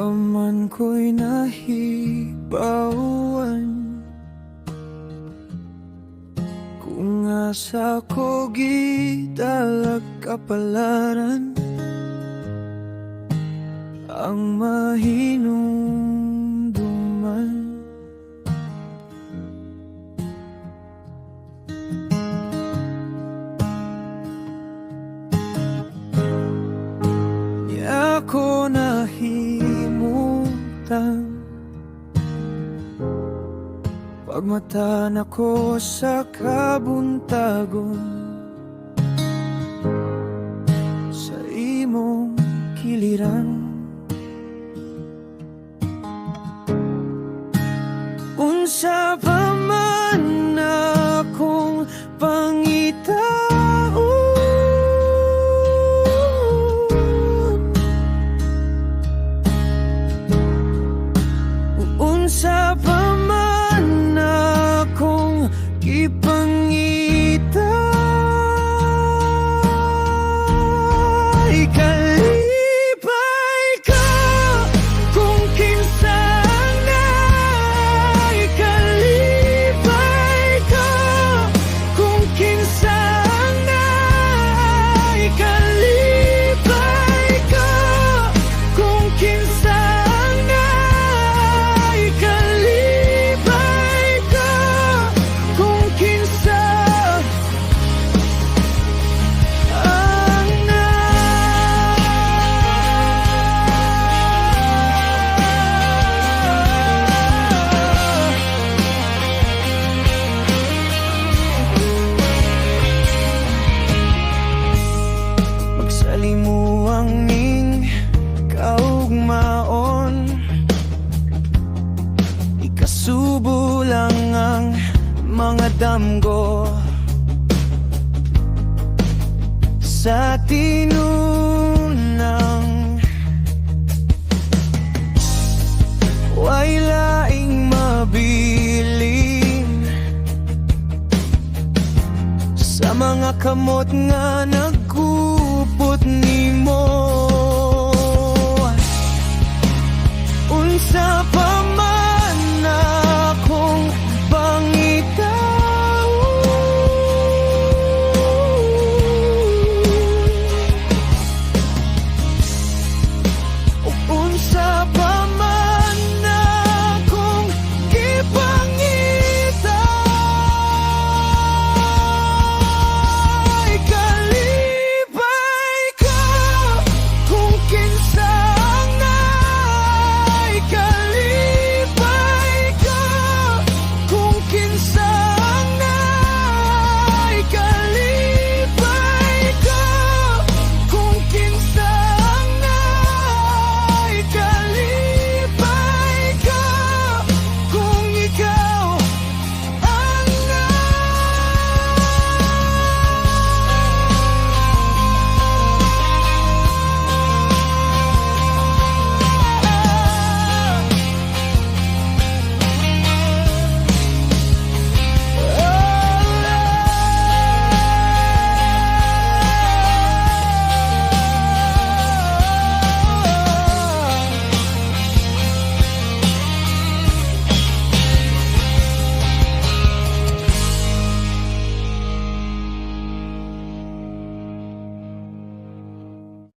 Paman ko'y nahibawan, kung asa ko gidalag kapalaran, ang mahinumduman. Di ako nahimutang pagmatan ako sa kabuntagon, sa imong kiliran. Unsa pa man akong pangitaon, unsa pa man akong ipangita, ikalipay ka kung kinsa na, ikalipay ka kung kinsa na, ikalipay ka kung kinsa na, ikalipay ka kung kinsa ang na. Magsalimuang ning kaugmaon, ikasubo lang ang mga damgo sa tinunang way laing mabilin sa mga kamot nga nagkupot nimo.